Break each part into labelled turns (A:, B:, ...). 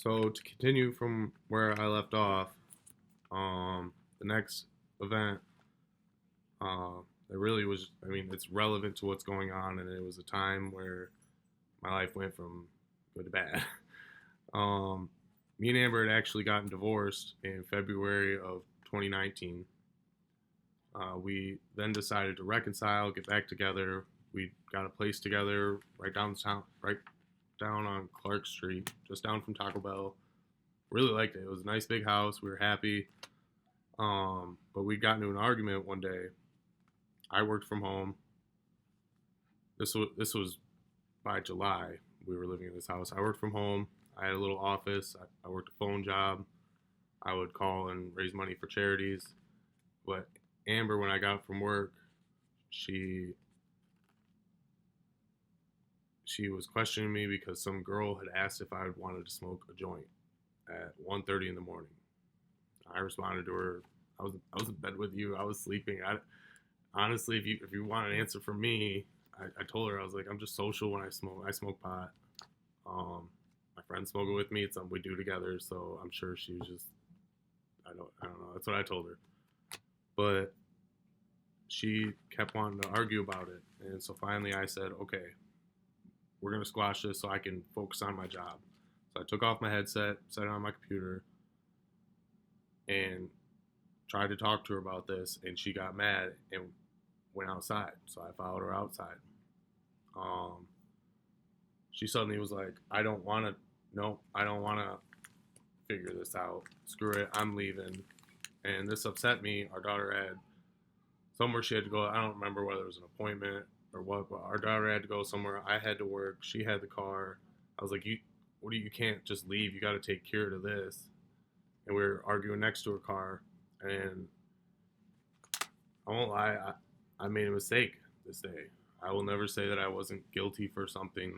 A: So to continue from where I left off, the next event, it really was. I mean, it's relevant to what's going on, and it was a time where my life went from good to bad. um, Me and Amber had actually gotten divorced in February of 2019. We then decided to reconcile, get back together. We got a place together right downtown, right down on Clark Street, just down from Taco Bell. Really liked it. It was a nice big house. We were happy. But we got into an argument one day. I worked from home. This was by July. We were living in this house. I worked from home. I had a little office. I worked a phone job. I would call and raise money for charities. But Amber, when I got from work, she she was questioning me because some girl had asked if I wanted to smoke a joint at 1:30 in the morning. I responded to her. I was in bed with you. I was sleeping. Honestly, if you want an answer from me, I told her I was like, I'm just social when I smoke. I smoke pot. My friends smoke it with me. It's something we do together. So I'm sure she was just I don't know. That's what I told her. But she kept wanting to argue about it, and so finally I said, okay, we're gonna squash this so I can focus on my job. So I took off my headset, set it on my computer, and tried to talk to her about this, and she got mad and went outside. So I followed her outside. Um, she suddenly was like, "I don't want to. No, I don't want to figure this out. Screw it. I'm leaving." And this upset me. Our daughter had somewhere she had to go. I don't remember whether it was an appointment or what, but our daughter had to go somewhere. I had to work. She had the car. I was like, you can't just leave. You got to take care of this." And we were arguing next to her car, and I won't lie, I made a mistake this day. I will never say that I wasn't guilty for something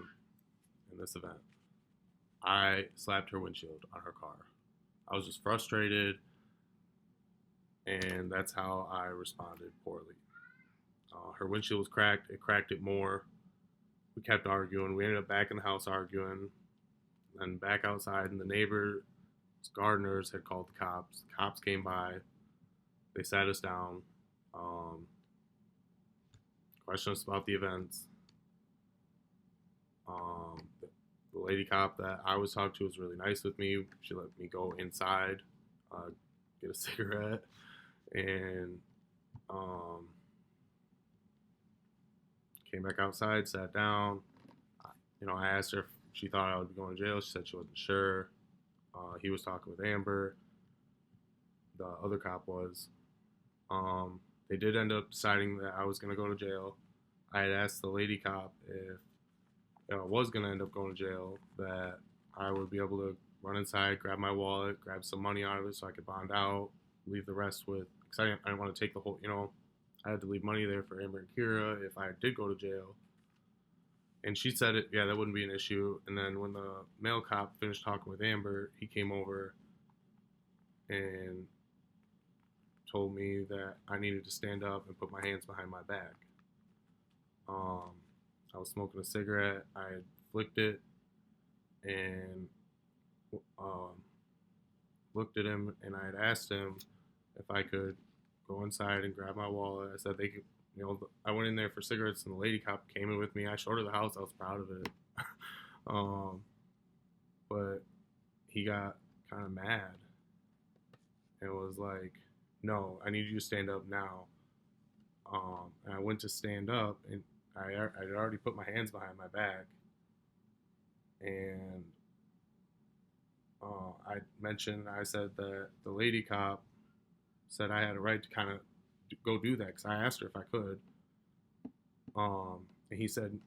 A: in this event. I slapped her windshield on her car. I was just frustrated, and that's how I responded poorly. Her windshield was cracked. It cracked it more. We kept arguing. We ended up back in the house arguing, and back outside, and the neighbor's gardeners had called the cops. The cops came by. They sat us down. Um, Questioned us about the events. The lady cop that I was talking to was really nice with me. She let me go inside, uh, get a cigarette, and um, came back outside, sat down. I asked her if she thought I would be going to jail. She said she wasn't sure. He was talking with Amber. The other cop was. They did end up deciding that I was going to go to jail. I had asked the lady cop if I was going to end up going to jail, that I would be able to run inside, grab my wallet, grab some money out of it so I could bond out, leave the rest with, because I didn't want to take the whole, I had to leave money there for Amber and Kira if I did go to jail. And she said it, yeah, that wouldn't be an issue. And then when the male cop finished talking with Amber, he came over and told me that I needed to stand up and put my hands behind my back. Um, I was smoking a cigarette. I had flicked it and um, looked at him, and I had asked him if I could go inside and grab my wallet. I said they could, I went in there for cigarettes, and the lady cop came in with me. I showed her the house. I was proud of it. um, but he got kind of mad and was like, "No, I need you to stand up now." And I went to stand up, and I had already put my hands behind my back, and I said that the lady cop said I had a right to kind of go do that because I asked her if I could. And he said,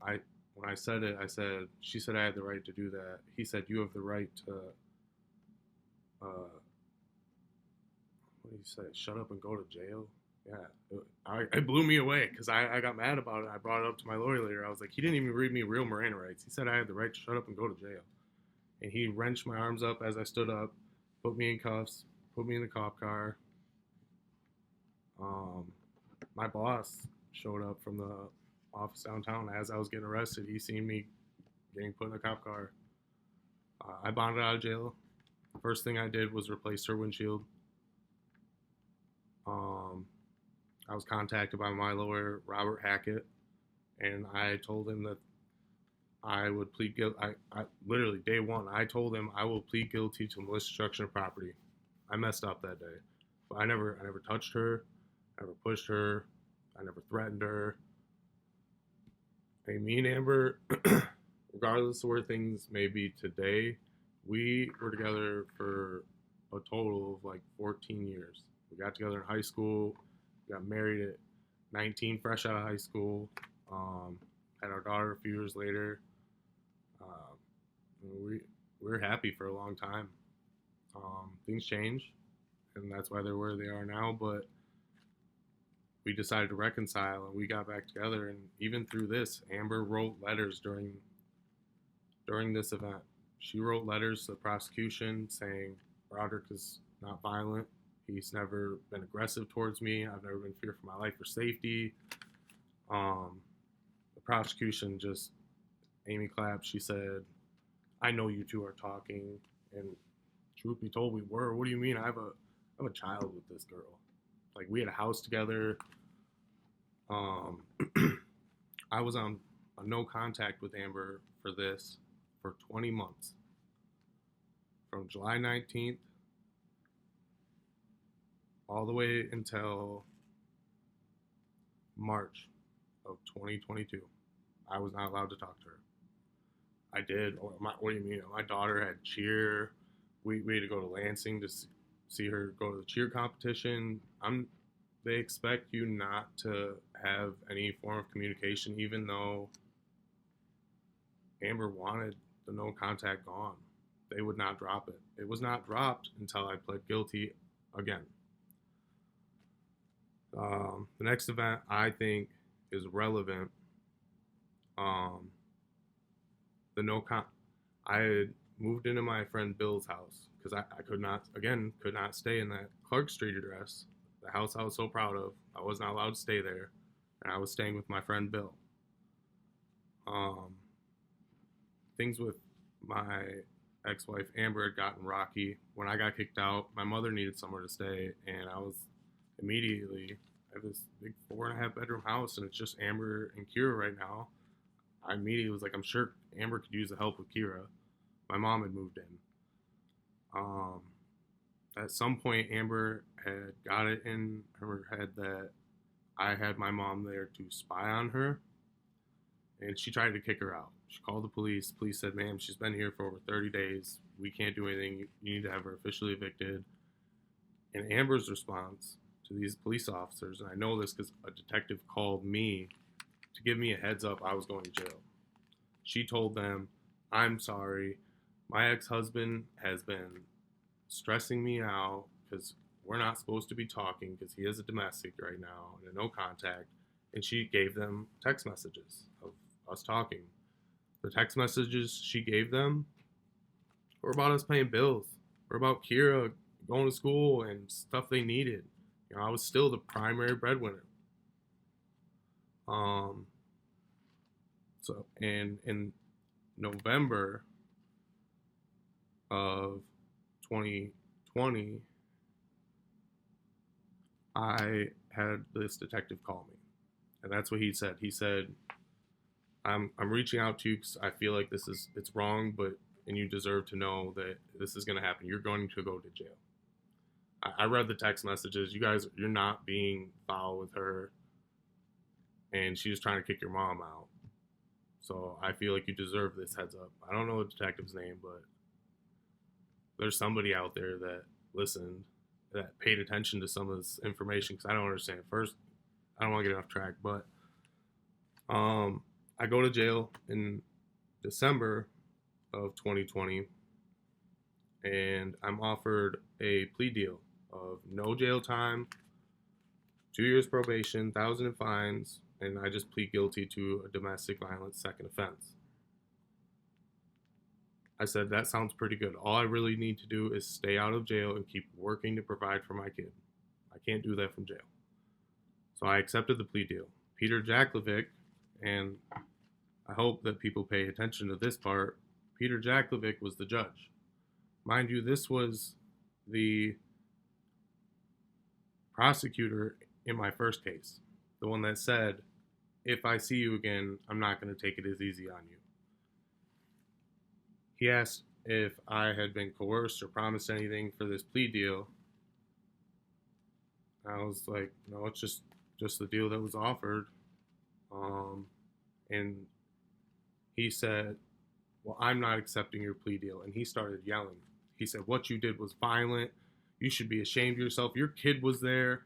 A: I, when I said it, I said, she said I had the right to do that. He said, you have the right to, what did he say? Shut up and go to jail. Yeah, it blew me away because I got mad about it. I brought it up to my lawyer later. I was like, he didn't even read me real Miranda rights. He said I had the right to shut up and go to jail. And he wrenched my arms up as I stood up, put me in cuffs, put me in the cop car. Um, my boss showed up from the office downtown as I was getting arrested. He seen me getting put in a cop car. I bonded out of jail. First thing I did was replace her windshield. Um, I was contacted by my lawyer, Robert Hackett, and I told him that I would plead guilty. I literally day one, I told him I will plead guilty to malicious destruction of property. I messed up that day, but I never touched her, I never pushed her, I never threatened her. Hey, me and Amber, regardless of where things may be today, we were together for a total of like 14 years. We got together in high school, got married at 19, fresh out of high school, had our daughter a few years later. Um, we were happy for a long time. Things change, and that's why they're where they are now. But we decided to reconcile, and we got back together. And even through this, Amber wrote letters during this event. She wrote letters to the prosecution saying Broderick is not violent. He's never been aggressive towards me. I've never been feared for my life or safety. The prosecution just, Amy Clapp, she said, I know you two are talking. And truth be told, we were. What do you mean? I have a child with this girl. Like, we had a house together. I was on a no contact with Amber for this for 20 months. From July 19th all the way until March of 2022. I was not allowed to talk to her. I did. What do you mean? My daughter had cheer. We had to go to Lansing to see her go to the cheer competition. They expect you not to have any form of communication, even though Amber wanted the no contact gone. They would not drop it. It was not dropped until I pled guilty again. The next event I think is relevant. I had moved into my friend Bill's house because I could not stay in that Clark Street address, the house I was so proud of. I was not allowed to stay there, and I was staying with my friend Bill. Things with my ex-wife Amber had gotten rocky. When I got kicked out, my mother needed somewhere to stay, and I have this big 4.5 bedroom house, and it's just Amber and Kira right now. I immediately was like, I'm sure Amber could use the help with Kira. My mom had moved in. At some point, Amber had got it in her head that I had my mom there to spy on her, and she tried to kick her out. She called the police. Police said, ma'am, she's been here for over 30 days. We can't do anything. You need to have her officially evicted. And Amber's response to these police officers, and I know this because a detective called me to give me a heads up I was going to jail. She told them, I'm sorry. My ex-husband has been stressing me out because we're not supposed to be talking because he is a domestic right now and a no contact. And she gave them text messages of us talking. The text messages she gave them were about us paying bills, were about Kira going to school and stuff they needed. You know, I was still the primary breadwinner. So, and in November of 2020, I had this detective call me, and that's what he said. He said, I'm reaching out to you because I feel like it's wrong, and you deserve to know that this is going to happen. You're going to go to jail. I read the text messages. You're not being foul with her, and she was trying to kick your mom out. So I feel like you deserve this heads up. I don't know the detective's name, but there's somebody out there that listened, that paid attention to some of this information because I don't understand. First, I don't want to get off track, but I go to jail in December of 2020, and I'm offered a plea deal of no jail time, 2 years probation, 1,000 in fines, and I just plead guilty to a domestic violence second offense. I said, that sounds pretty good. All I really need to do is stay out of jail and keep working to provide for my kid. I can't do that from jail. So I accepted the plea deal. Peter Jaklovic, and I hope that people pay attention to this part, Peter Jaklovic was the judge. Mind you, this was the prosecutor in my first case, the one that said, if I see you again, I'm not going to take it as easy on you. He asked if I had been coerced or promised anything for this plea deal. I was like, no, it's just the deal that was offered. And he said, well, I'm not accepting your plea deal. And he started yelling. He said, what you did was violent. You should be ashamed of yourself. Your kid was there.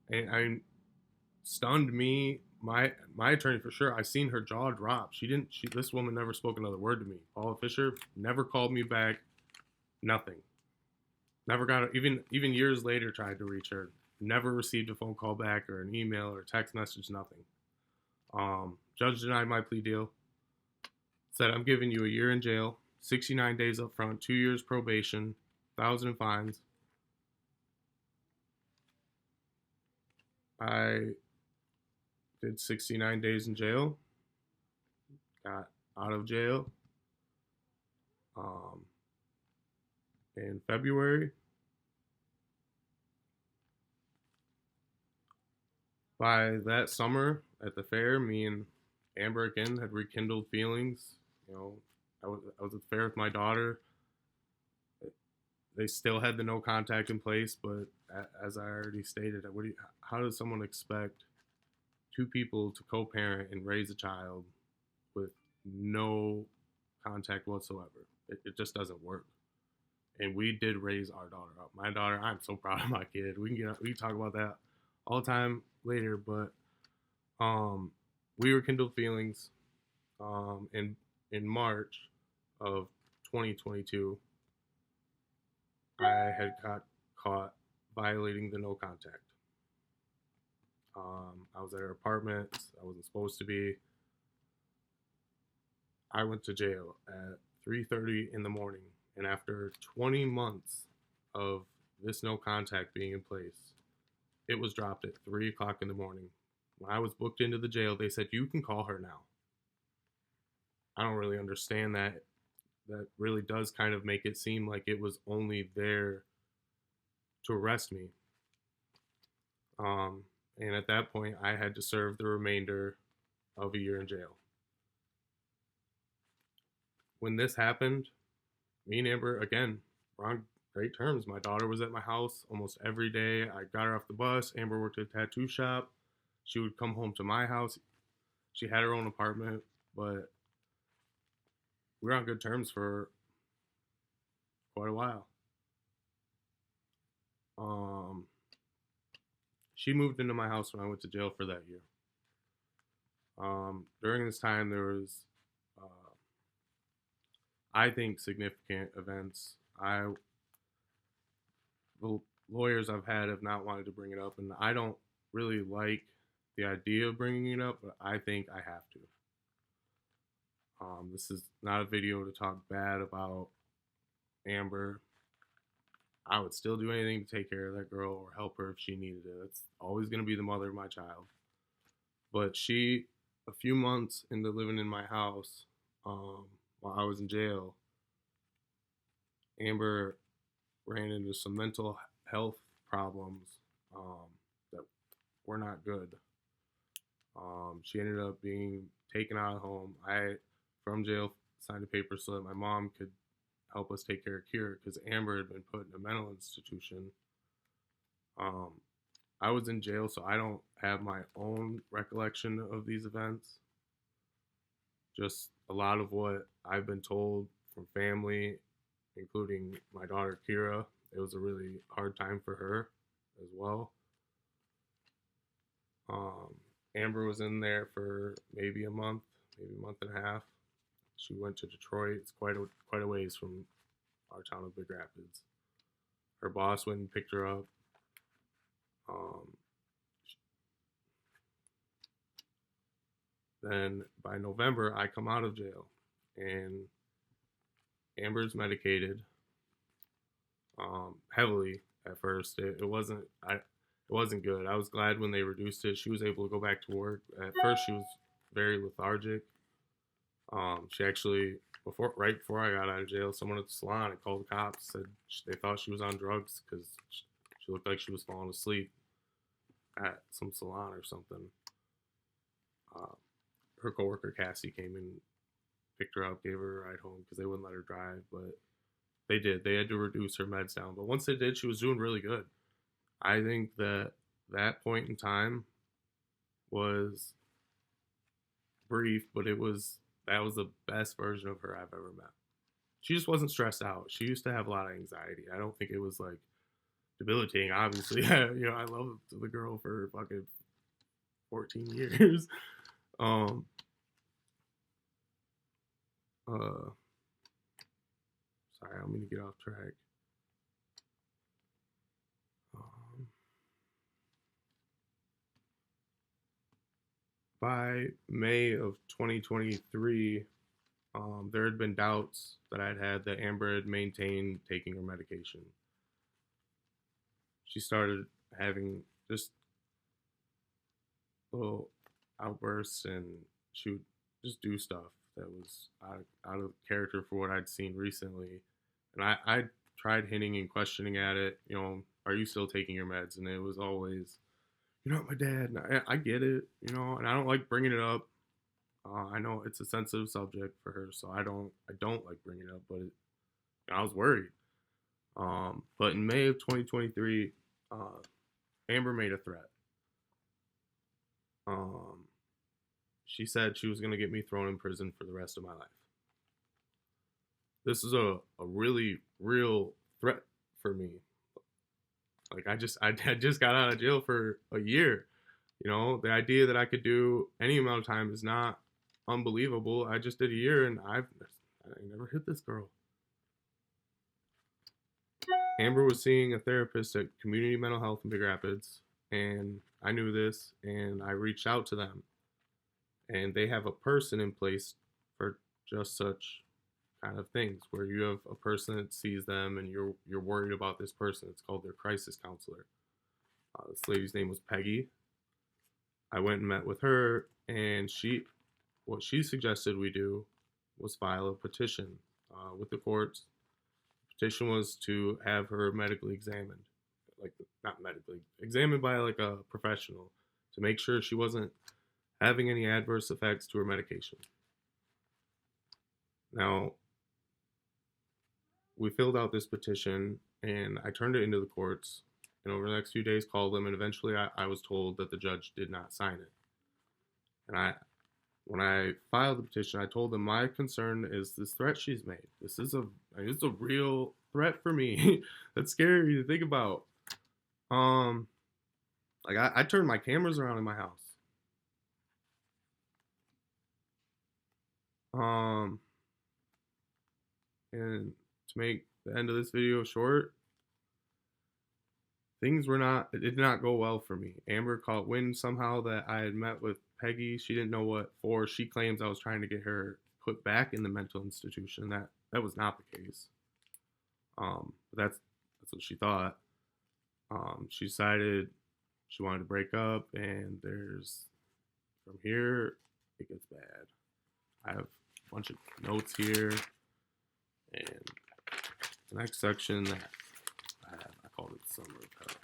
A: And I stunned me. My attorney, for sure, I seen her jaw drop. This woman never spoke another word to me. Paula Fisher never called me back. Nothing. Never got even years later tried to reach her. Never received a phone call back or an email or text message, nothing. Judge denied my plea deal. Said, I'm giving you a year in jail, 69 days up front, 2 years probation, 1,000 in fines. I did 69 days in jail, got out of jail in February. By that summer at the fair, me and Amber again had rekindled feelings. You know, I was at the fair with my daughter. They still had the no contact in place, but as I already stated, how does someone expect two people to co-parent and raise a child with no contact whatsoever? It just doesn't work. And we did raise our daughter up. My daughter, I'm so proud of my kid. We can talk about that all the time later, but we rekindled feelings. In March of 2022, I had got caught violating the no contact. I was at her apartment. I wasn't supposed to be. I went to jail at 3:30 in the morning, and after 20 months of this no contact being in place, it was dropped at 3 o'clock in the morning. When I was booked into the jail, they said, you can call her now. I don't really understand that. That really does kind of make it seem like it was only there to arrest me. And at that point, I had to serve the remainder of a year in jail. When this happened, me and Amber, again, were on great terms. My daughter was at my house almost every day. I got her off the bus. Amber worked at a tattoo shop. She would come home to my house. She had her own apartment, but we were on good terms for quite a while. She moved into my house when I went to jail for that year. During this time, there was, I think, significant events. The lawyers I've had have not wanted to bring it up, and I don't really like the idea of bringing it up, but I think I have to. This is not a video to talk bad about Amber. I would still do anything to take care of that girl or help her if she needed it. It's always going to be the mother of my child. But she, a few months into living in my house, while I was in jail, Amber ran into some mental health problems that were not good. She ended up being taken out of home. I, from jail, signed a paper so that my mom could help us take care of Kira because Amber had been put in a mental institution. I was in jail, so I don't have my own recollection of these events. Just a lot of what I've been told from family, including my daughter Kira. It was a really hard time for her as well. Amber was in there for maybe a month and a half. She went to Detroit. It's quite a ways from our town of Big Rapids. Her boss went and picked her up. Then by November, I come out of jail, and Amber's medicated heavily at first. It wasn't good. I was glad when they reduced it. She was able to go back to work. At first, she was very lethargic. She actually right before I got out of jail, someone at the salon had called the cops, said they thought she was on drugs because she looked like she was falling asleep at some salon or something. Uh, Her coworker Cassie came and picked her up, gave her a ride home because they wouldn't let her drive, but they did. They had to reduce her meds down, but once they did, she was doing really good. I think that point in time was brief, but that was the best version of her I've ever met. She just wasn't stressed out. She used to have a lot of anxiety. I don't think it was like debilitating. Obviously, I loved the girl for fucking 14 years. Um, uh, Sorry, I'm gonna get off track. Um, by May of 2023, there had been doubts that I'd had that Amber had maintained taking her medication. She started having just little outbursts, and she would just do stuff that was out of character for what I'd seen recently. And I tried hinting and questioning at it, are you still taking your meds? And it was always, you're not my dad. And I get it, and I don't like bringing it up. I know it's a sensitive subject for her, so I don't like bringing it up, but I was worried. But in May of 2023, Amber made a threat. She said she was going to get me thrown in prison for the rest of my life. This is a really real threat for me. Like I just got out of jail for a year. The idea that I could do any amount of time is not unbelievable. I just did a year and I never hit this girl. Amber was seeing a therapist at Community Mental Health in Big Rapids, and I knew this, and I reached out to them. And they have a person in place for just such kind of things, where you have a person that sees them and you're worried about this person. It's called their crisis counselor. This lady's name was Peggy. I went and met with her, and what she suggested we do was file a petition with the courts. The petition was to have her medically examined, like not medically examined by like a professional, to make sure she wasn't having any adverse effects to her medication. Now, we filled out this petition and I turned it into the courts, and over the next few days called them, and eventually I was told that the judge did not sign it. And when I filed the petition, I told them my concern is this threat she's made. It's a real threat for me. That's scary to think about. Like I turned my cameras around in my house. And to make the end of this video short, it did not go well for me. Amber caught wind somehow that I had met with Peggy. She didn't know what for. She claims I was trying to get her put back in the mental institution. That was not the case. But that's what she thought. She decided she wanted to break up, and from here, it gets bad. I have a bunch of notes here, and the next section that I called it Summer of Hell.